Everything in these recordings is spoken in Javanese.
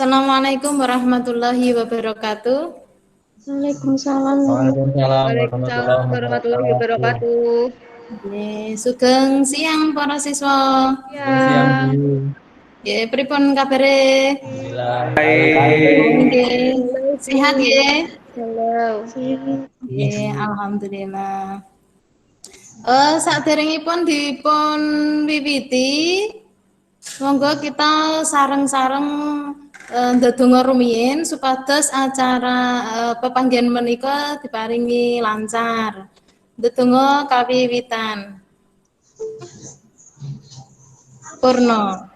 Assalamualaikum warahmatullahi wabarakatuh. Waalaikumsalam. Waalaikumsalam warahmatullahi wabarakatuh. Sugeng siang para siswa. Siang, Bu. Pripun kabare? Alhamdulillah. Sehat nggih? Halo. Alhamdulillah. Saderengipun dipun wiwiti, monggo kita sareng-sareng ndedonga rumiyin supados acara pepanggihan menika diparingi lancar. Ndedonga kawiwitan. Purna.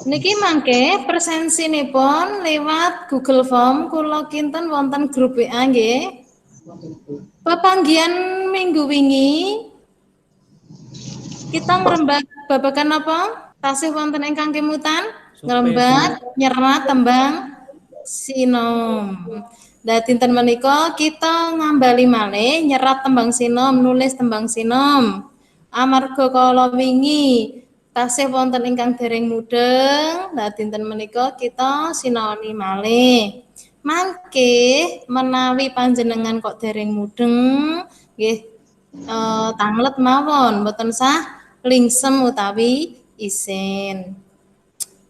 Niki mangke presensinipun lewat Google Form kula kinten wonten grup WA nggih. Pepanggihan minggu wingi kita ngrembak babagan apa? Tasih wonten ingkang kemutan ngrembak nyerat tembang sinom. Lah dinten menika kita ngambali malih nyerat tembang sinom, nulis tembang sinom. Amarga kala wingi tasih wonten ingkang dereng mudeng, lah dinten menika kita sinaoni malih. Mangke menawi panjenengan kok dereng mudeng nggih tanglet mawon mboten sah lingsem utawi isin.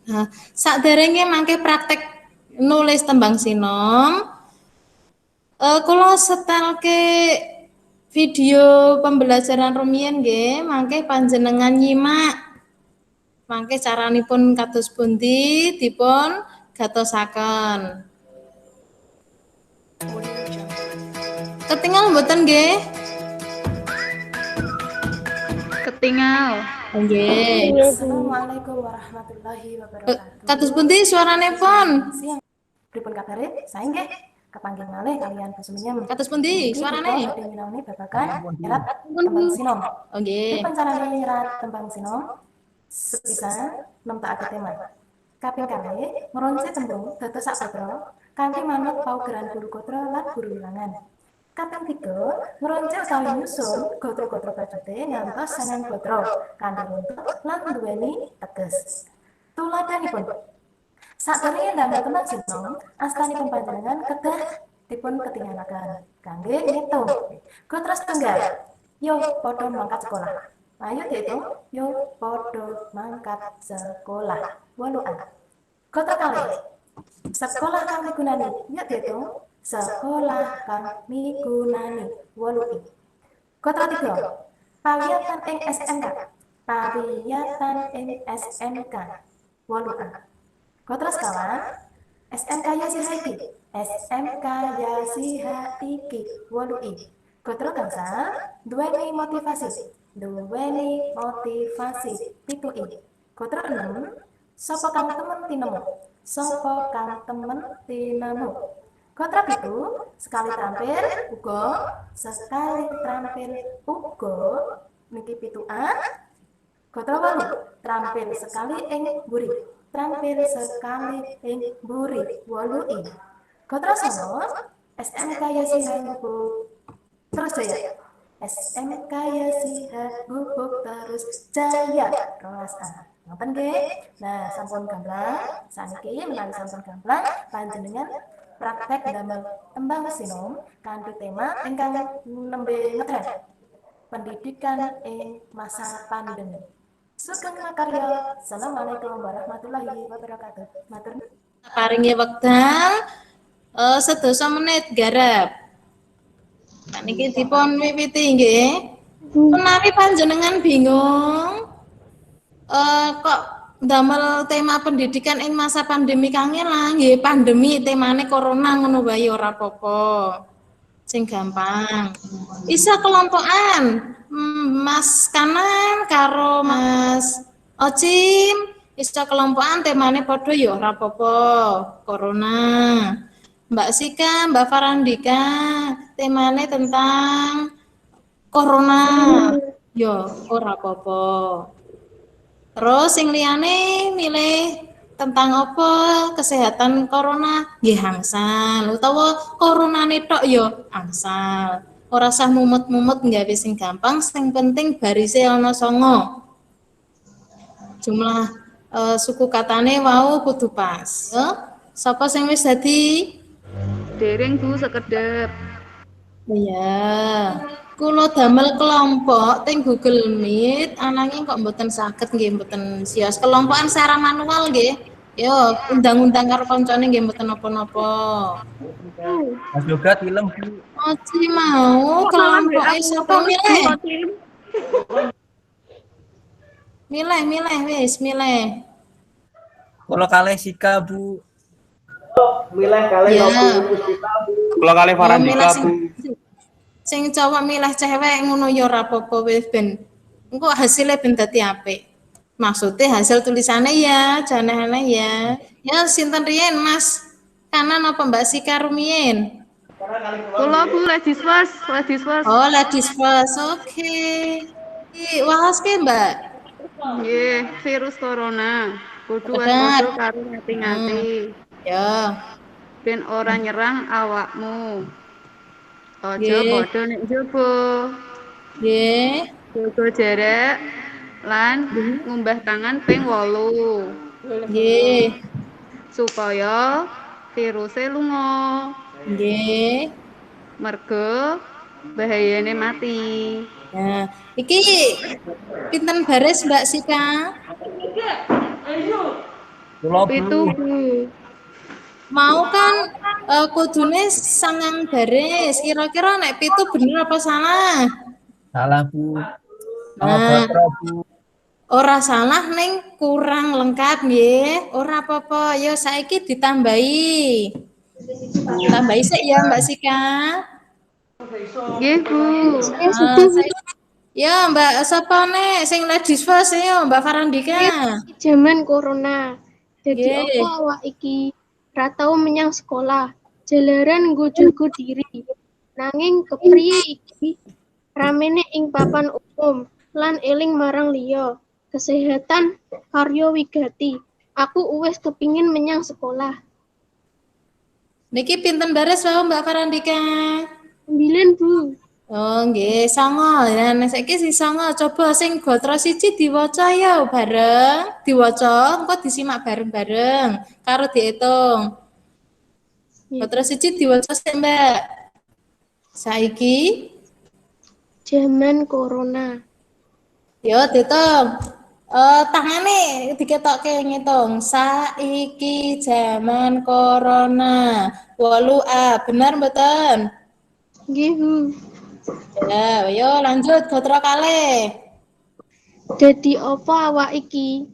Nah, saderenge mangke praktek nulis tembang sinom kula setelke video pembelajaran rumiyin nggih, mangke panjenengan nyimak. Mangke caranipun kados pundi dipun gatosaken. Ketingal mboten nggih? Ketingal. Nggih. Assalamualaikum warahmatullahi wabarakatuh. Kados pundi suaranipun? Siang. Pripun kabare? Sae nggih. Kepanggih malih kalian Kusuminyem. Kados pundi suarane? Nyinaoni babagan nyerat tembang sinom. Oh nggih. Pripun carane nyerat tembang sinom? Sepisan nemtokake tema. Kaping kalih ngronce tembung dados sakpatra kanthi manut paugeran guru gotra lan guru wilangan. Kaping 3 ngronce utawi nyusun gotra-gotra bajute ngantos 9 gotra kanthi runtut lan duweni teges. Tuladhanipun saderenge ndamel tembang sinom, astanipun panjenengan kedah dipun ketingalaken kangge ngitung. Gotra setunggal. Yo padha mangkat sekolah. Ayo diitung. Yo padha mangkat sekolah. 8an. Gotra kalih. Sekolah kang migunani. Yo diitung. Sekolah kang migunani. 8i. Gotra 3. Pawiyatan ing SMK. Pawiyatan ing SMK. 8an. Gotra sekawan. SMK Yasihaiki. SMK Yasihaiki. 8i. Gotra gangsal. Duweni motivasi. Duweni motivasi. 7i. Gotra 6. Sapa kang temen tinemu. Sapa kang temen tinemu. Gotra 7. Sekali terampil uga. Sekali terampil uga. Niki 7a. Gotra 8. Terampil sekali ing mburi. Terampil sekali ing mburi. 8i. Gotra 9. SMK Yasihaiki terus jaya. SMK Yasihaiki Bubuk terus jaya. Kelas A. Ngoten nggih. Nah, sampun gamblang. Saniki menawi sampun gamblang panjenengan praktek damel tembang sinom kanthi tema ingkang nembe ngetren. Pendidikan ing masa pandemi. Sugeng makarya. Assalamualaikum warahmatullahi wabarakatuh. Matur Paringi wekdal sedasa menit garap. Niki dipun wiwiti nggih. Menawi panjenengan bingung kok ndamel tema pendidikan ing masa pandemi kangelan nggih, pandemi temane corona ngono wae ora apa-apa. Sing gampang. Isa kelompokan. Mas Kanan karo Mas Ocim isa kelompokan temane padha ya ora apa-apa. Corona. Mbak Sika, Mbak Farandika, temane tentang corona. Yo, ora apa-apa. Terus sing liyane milih tentang apa kesehatan corona nggih angsal utawa coronane tok ya angsal. Ora usah mumet-mumet nggawe sing gampang, sing penting barise ana 9. Jumlah suku katane wau kudu pas. Ya. Sapa sing wis dadi? Dereng Bu sekedep. Iya. Kula damel kelompok teng Google Meet ananging kok mboten saged nggih mboten sios. Kelompokan secara manual nggih. Yo, undang-undang karo koncone nggih mboten napa-napa. Mas Yoga film Bu. Oci mau kelompok sapa milih? Milih wis, milih. Kalau kalih Sika Bu. Ya. Kula kali Oh, Farandika, milih Bu. sing cowok milih cewek ngono ya ora apa-apa wis ben. Engko hasilnya ben dadi apik. Maksudnya hasil tulisannya ya, jangan ya. Ya sinten riyen Mas? Kanan apa Mbak Sika rumien? Kula Bu ladies first, ladies first. Oh, ladies first. Oke. Waos ke Mbak? Nggih, virus corona. Kudu Bener. waspada karo ngati-ngati. Ya. Ben ora nyerang awakmu. Aja Nggih. padha nek njaba. Nggih. Jaga jarak lan ngumbah tangan ping 8 Nggih. supaya virusnya lunga. Nggih. Merga bahayane mati. Nah, iki pinten baris Mbak Sika? Kula Pitu Bu. Bu. Mau kan kudune 9 baris. Kira-kira nek pitu bener apa salah? Salah Bu. Sama Nah, Batra Bu. ora salah ning kurang lengkap nggih. Ora apa-apa. Yo saiki ditambahi. Tambahi sik ya Mbak Sika. Nggih Bu. Ya Mbak sapa nek sing ladies first ya Mbak Farandika. Zaman corona. Jadi Nggih. apa awak iki ra tau menyang sekolah. Jalaran nggo jaga diri. Nanging kepriye iki ramene ing papan umum lan eling marang liya. Kesehatan karya wigati. Aku wis kepingin menyang sekolah. Niki pinten baris wae Mbak Farandika? 9 Bu. Oh nggih, 9. Nah, saiki sing 9 coba sing gatra siji diwaca ya bareng, diwaca engko disimak bareng-bareng karo diitung. Gatra siji diwaca sik Mbak. Saiki Zaman corona. yo diitung. Tangane diketokke ngitung. Saiki zaman corona. 8A, bener mboten? Nggih Bu. Ya, yo lanjut gatra kalih. Dadi apa awak iki?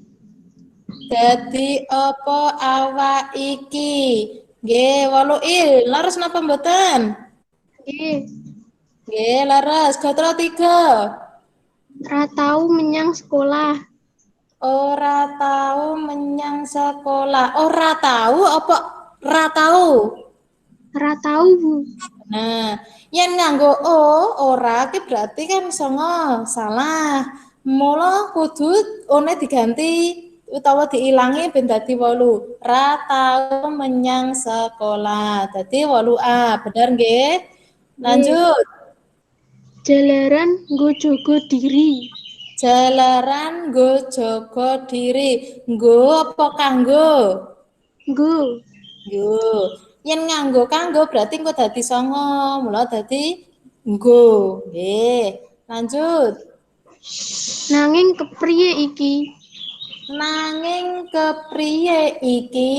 Dadi apa awak iki? Nggih, 8I, leres napa mboten? Nggih. Nggih, leres. Gatra 3. Ra tau menyang sekolah. Ora tahu menyang sekolah. Ora tahu apa ra tahu? Ra tau Bu. Nah, yen nganggo ora ki berarti kan songo, salah. Mula kudu one diganti utawa diilangi ben dadi 8. Ra tau menyang sekolah. Dadi 8A, bener nggih? Lanjut. Jalaran nggo jaga diri. Jalaran nggo jaga diri. Nggo apa kanggo? Nggo. Nggo. Yen nganggo kanggo berarti engko dadi songo, mula dadi nggo. Nggih. Lanjut. Nanging kepriye iki? Nanging kepriye iki?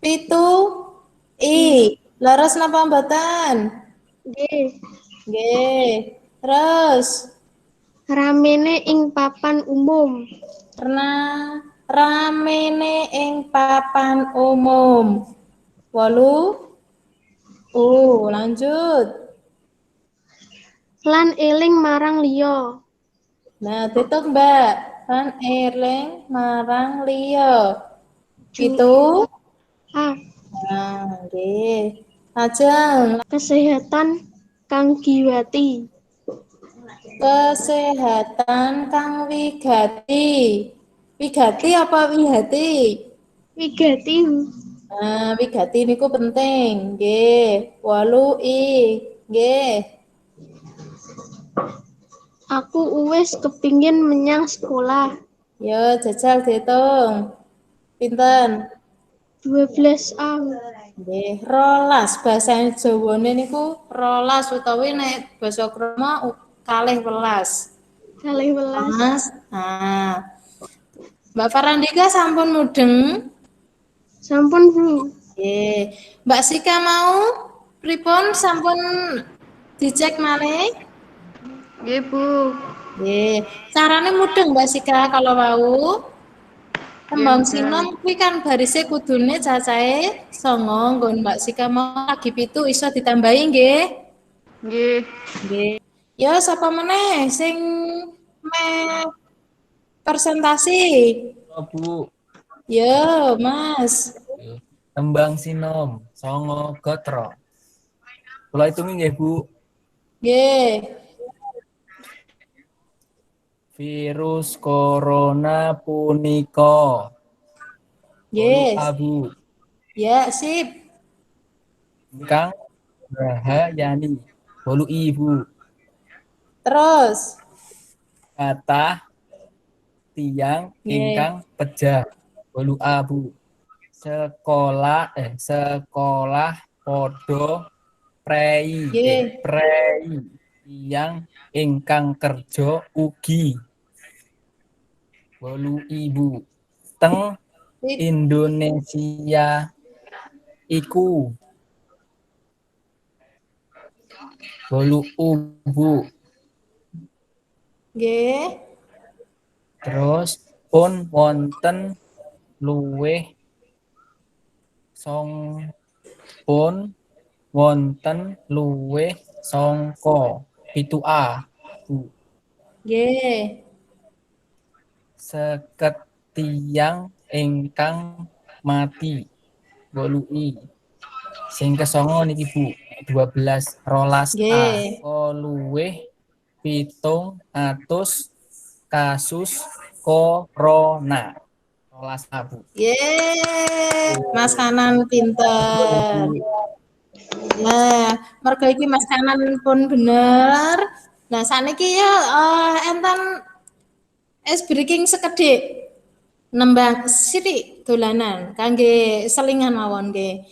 7I. Leres napa mboten? Nggih. Nggih. Terus Ramene ing papan umum. ramene ing papan umum. 8. Lanjut. Lan eling marang liya. Nah, tutup Mbak. Kan eling marang liya. 7. Ah, Nah, nggih. Lajeng kesehatan kang giwati. kesehatan kang wigati. Wigati apa wihati? Wigati. Nah, wigati niku penting. Nggih. 8I. Nggih. Aku wis kepingin menyang sekolah. Yo jajal dihitung. Pinten? 12A. Nggih, rolas basa Jawane niku rolas utawi nek basa krama kalih welas. 12. Mas. Nah, Mbak Farandika sampun mudeng. Sampun, Bu. Nggih. Mbak Sika mau pripun sampun dicek malih? Nggih, Bu. Nggih. Carane mudeng Mbak Sika kalau mau. Tembang Nggih, sinom kuwi kan barise kudune cacahe 9, nggon Mbak Sika mau lagi 7 iso ditambahi nggih. Nggih. Nggih. Ya sapa meneh sing meh presentasi? Oh, Bu. Yo, Mas. Tembang sinom, songo gotro. Kula hitungi nggih, Bu. Nggih. Virus corona punika. Bolu Yes. abu. Ya, sip. Ingkang bahayani. Bolu ibu. Terus. Kathah tiang Nggih. ingkang pejah. Bolu abu. Sekolah podo prei. Nggih. Prei. Tiang ingkang kerja ugi. Bolu ibu. Teng Sip. Indonesia iku bolu ubu. Nggih. Terus pun wonten luweh song pun wonten luweh sangka 7A. Bu. Nggih. Seket tiyang ingkang mati. Bolu I. Sing kesongo niki Bu, 12 rolas A. Nggih. Luweh 700 kasus corona. Rolas A, Bu. Yeay, Mas Kanan pinter. Nah, mergo iki Mas Kanan pun bener. Nah, saniki ya enten es breaking sekedhik. Nembang sithik dolanan kangge selingan mawon nggih.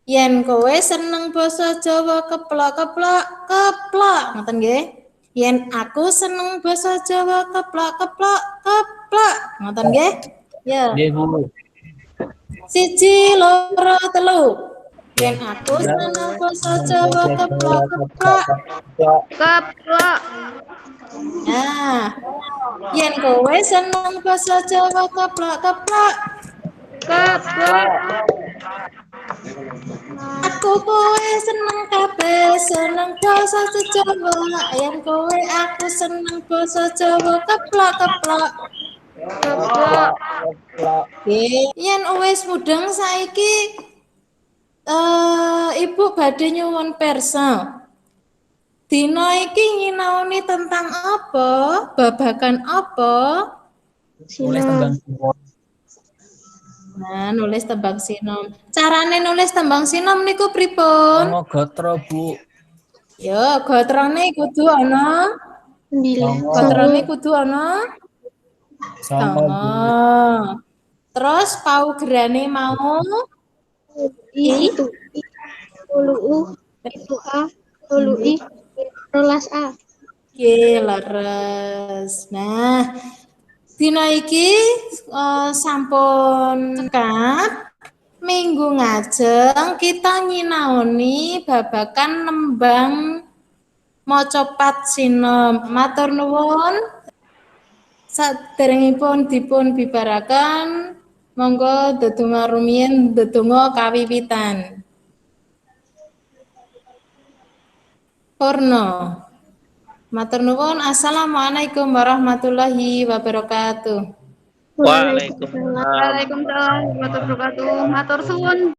Yen kowe seneng basa Jawa keplok-keplok, keplok, ngoten nggih. Yen aku seneng basa Jawa keplok-keplok, keplok, ngoten nggih. Ya. Nggih, Bu. 1, 2, 3. Yen aku seneng basa Jawa keplok-keplok. Keplok. Nah, yen kowe seneng basa Jawa keplok-keplok. Keplok. Aku kowe seneng kabeh, seneng basa Jawa. Yen kowe aku seneng basa Jawa keplok-keplok. Keplok. Nggih, yen wis mudeng saiki Ibu badhe nyuwun pirsa. Dina iki nyinaoni tentang apa? Babagan apa? Nulis Sinom. tembang sinom. Nah, nulis tembang sinom. Carane nulis tembang sinom niku pripun? Songo gotro, Bu. Yo, gotrone kudu ana. 9. Gotrone kudu ana. Songo, Bu. Terus paugerane mau I itu I. 10U. Itu A. 10I. Rolas A. Oke, leres. Nah, dina iki sampun cekap. Minggu ngajeng kita nyinaoni babagan nembang macapat sinom. Matur nuwun. Saderengipun dipun bibaraken, monggo ndedonga rumiyin ndedonga kawiwitan. Purna. Matur nuwun. Assalamualaikum warahmatullahi wabarakatuh. Waalaikumsalam. Waalaikumsalam warahmatullahi wabarakatuh. Matur suwun.